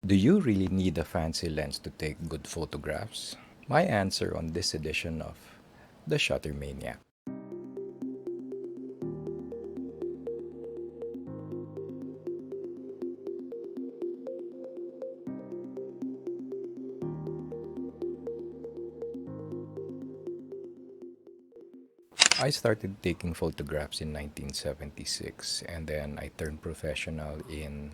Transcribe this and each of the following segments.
Do you really need a fancy lens to take good photographs? My answer on this edition of the Shuttermaniac. I started taking photographs in 1976 and then I turned professional in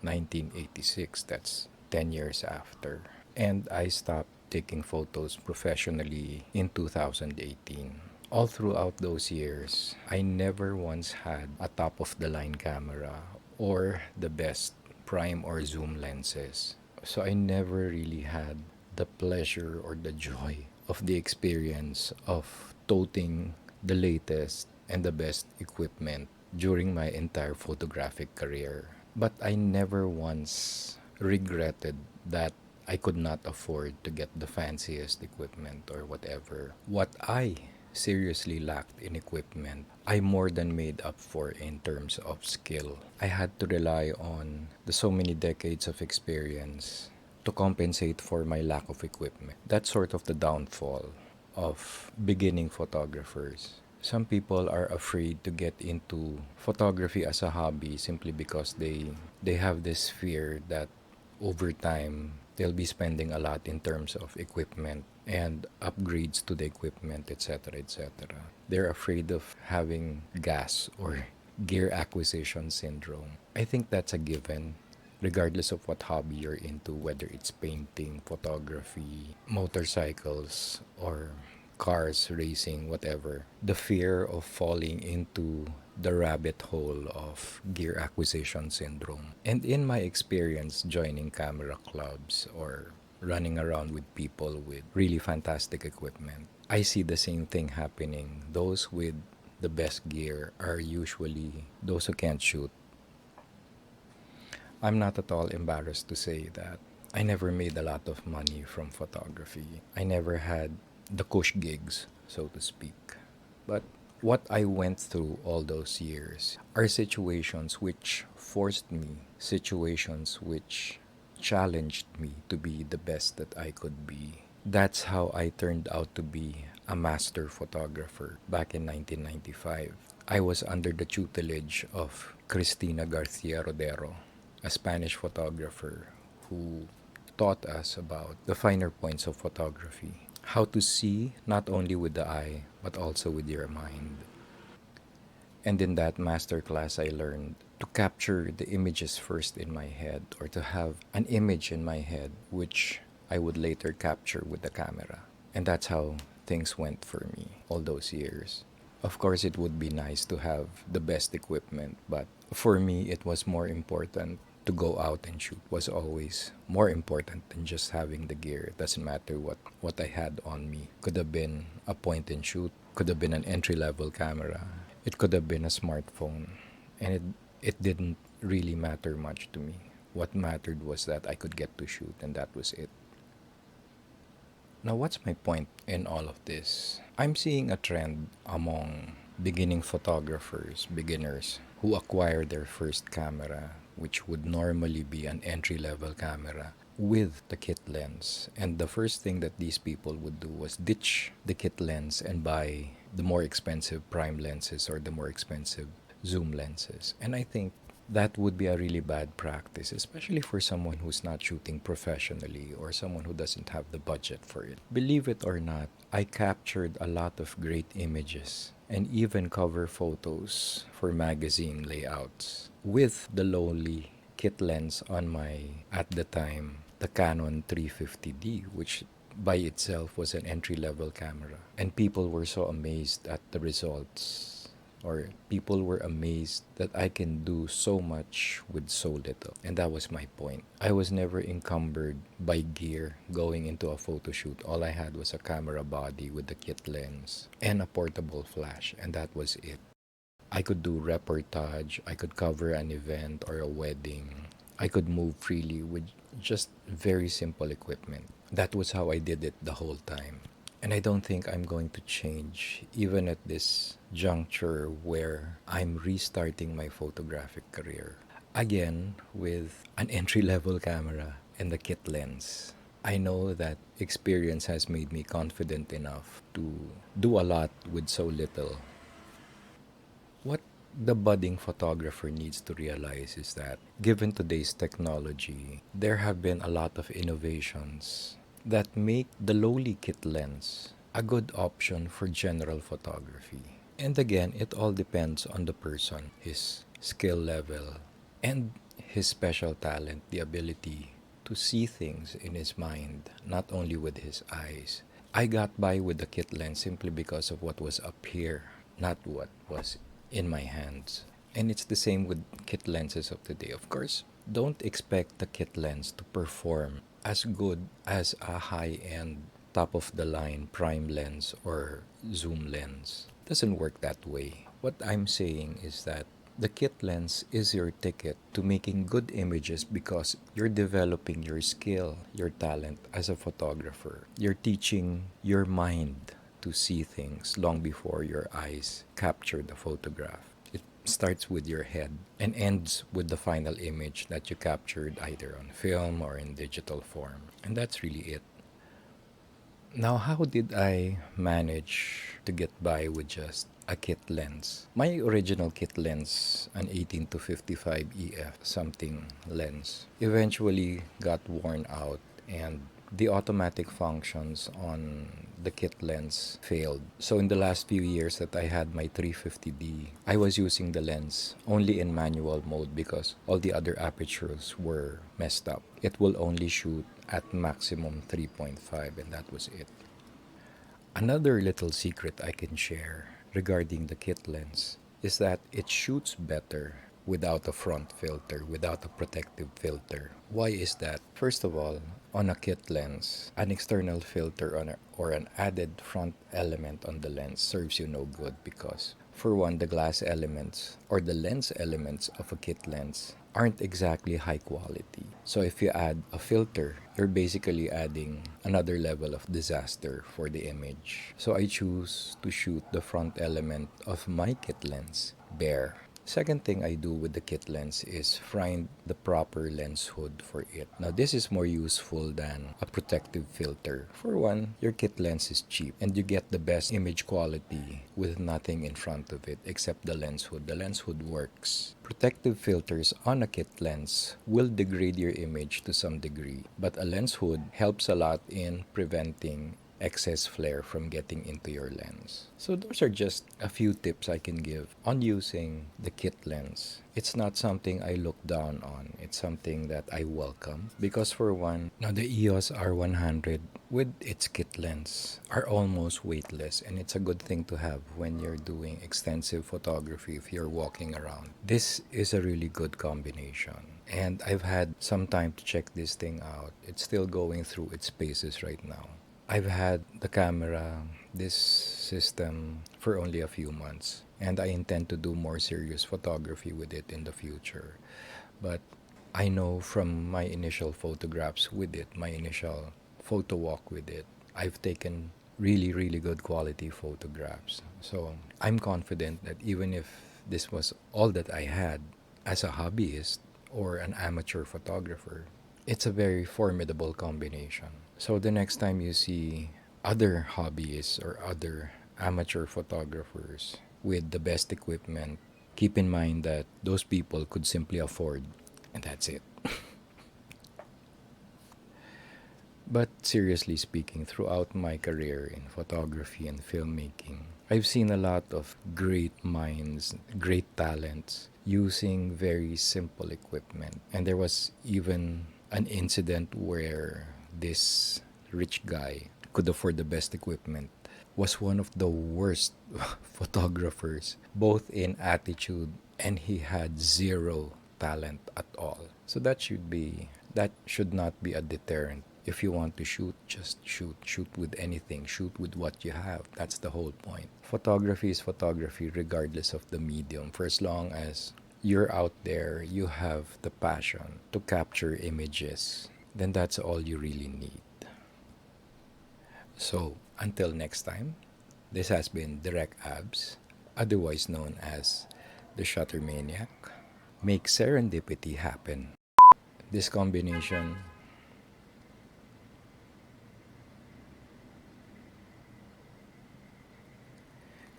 1986. That's 10 years after. And I stopped taking photos professionally in 2018. All throughout those years, I never once had a top of the line camera or the best prime or zoom lenses. So I never really had the pleasure or the joy of the experience of toting the latest and the best equipment during my entire photographic career. But I never once regretted that I could not afford to get the fanciest equipment or whatever. What I seriously lacked in equipment, I more than made up for in terms of skill. I had to rely on the so many decades of experience to compensate for my lack of equipment. That's sort of the downfall of beginning photographers. Some people are afraid to get into photography as a hobby simply because they have this fear that over time they'll be spending a lot in terms of equipment and upgrades to the equipment, etc., etc. They're afraid of having gas or gear acquisition syndrome. I think that's a given regardless of what hobby you're into, whether it's painting, photography, motorcycles, or cars, racing, whatever. The fear of falling into the rabbit hole of gear acquisition syndrome. And in my experience joining camera clubs or running around with people with really fantastic equipment, I see the same thing happening. Those with the best gear are usually those who can't shoot. I'm not at all embarrassed to say that I never made a lot of money from photography. I never had the cush gigs, so to speak. But what I went through all those years are situations which forced me, situations which challenged me to be the best that I could be. That's how I turned out to be a master photographer back in 1995. I was under the tutelage of Cristina Garcia Rodero, a Spanish photographer who taught us about the finer points of photography. How to see not only with the eye, but also with your mind. And in that masterclass, I learned to capture the images first in my head, or to have an image in my head which I would later capture with the camera. And that's how things went for me all those years. Of course, it would be nice to have the best equipment, but for me, it was more important to go out and shoot was always more important than just having the gear. It doesn't matter what I had on me. Could have been a point and shoot, could have been an entry level camera, it could have been a smartphone. And it didn't really matter much to me. What mattered was that I could get to shoot, and that was it. Now, what's my point in all of this? I'm seeing a trend among beginning photographers, beginners, who acquire their first camera, which would normally be an entry level camera, with the kit lens. And the first thing that these people would do was ditch the kit lens and buy the more expensive prime lenses or the more expensive zoom lenses. And I think that would be a really bad practice, especially for someone who's not shooting professionally or someone who doesn't have the budget for it. Believe it or not, I captured a lot of great images and even cover photos for magazine layouts with the lowly kit lens on my, at the time, the Canon 350D, which by itself was an entry level camera. And people were so amazed at the results, or people were amazed that I can do so much with so little. And that was my point. I was never encumbered by gear going into a photo shoot. All I had was a camera body with the kit lens and a portable flash, and that was it. I could do reportage, I could cover an event or a wedding. I could move freely with just very simple equipment. That was how I did it the whole time. And I don't think I'm going to change even at this juncture where I'm restarting my photographic career. Again, with an entry level camera and the kit lens. I know that experience has made me confident enough to do a lot with so little. What the budding photographer needs to realize is that given today's technology, there have been a lot of innovations that make the lowly kit lens a good option for general photography. And again, it all depends on the person, his skill level, and his special talent, the ability to see things in his mind, not only with his eyes. I got by with the kit lens simply because of what was up here, not what was in my hands. And it's the same with kit lenses of today. Of course, don't expect the kit lens to perform as good as a high-end top of the line prime lens or zoom lens. Doesn't work that way. What I'm saying is that the kit lens is your ticket to making good images because you're developing your skill, your talent as a photographer. You're teaching your mind to see things long before your eyes capture the photograph. It starts with your head and ends with the final image that you captured either on film or in digital form. And that's really it. Now, how did I manage to get by with just a kit lens? My original kit lens, an 18 to 55 EF something lens, eventually got worn out and the automatic functions on the kit lens failed. So in the last few years that I had my 350D, I was using the lens only in manual mode because all the other apertures were messed up. It will only shoot at maximum 3.5 and that was it. Another little secret I can share regarding the kit lens is that it shoots better without a front filter, without a protective filter. Why is that? First of all, on a kit lens, an external filter or an added front element on the lens serves you no good because, for one, the glass elements or the lens elements of a kit lens aren't exactly high quality. So if you add a filter, you're basically adding another level of disaster for the image. So I choose to shoot the front element of my kit lens bare. Second thing I do with the kit lens is find the proper lens hood for it. Now this is more useful than a protective filter. For one, your kit lens is cheap and you get the best image quality with nothing in front of it except the lens hood. The lens hood works. Protective filters on a kit lens will degrade your image to some degree, but a lens hood helps a lot in preventing excess flare from getting into your lens. So those are just a few tips I can give on using the kit lens. It's not something I look down on. It's something that I welcome because for one, now the EOS R100 with its kit lens are almost weightless and it's a good thing to have when you're doing extensive photography if you're walking around. This is a really good combination. And I've had some time to check this thing out. It's still going through its paces right now. I've had the camera, this system, for only a few months, and I intend to do more serious photography with it in the future. But I know from my initial photographs with it, my initial photo walk with it, I've taken really, really good quality photographs. So I'm confident that even if this was all that I had as a hobbyist or an amateur photographer, it's a very formidable combination. So the next time you see other hobbyists or other amateur photographers with the best equipment, keep in mind that those people could simply afford, and that's it. But seriously speaking, throughout my career in photography and filmmaking, I've seen a lot of great minds, great talents using very simple equipment. And there was even an incident where this rich guy could afford the best equipment was one of the worst photographers, both in attitude and he had zero talent at all. So that should not be a deterrent. If you want to shoot, just shoot. Shoot with anything. Shoot with what you have. That's the whole point. Photography is photography regardless of the medium. For as long as you're out there, you have the passion to capture images, then that's all you really need. So, until next time, this has been Direct Abs, otherwise known as the Shuttermaniac. Make serendipity happen. This combination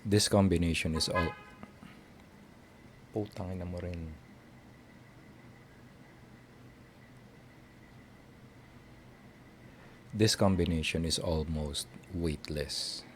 This combination is all... Putang ina mo rin. This combination is almost weightless.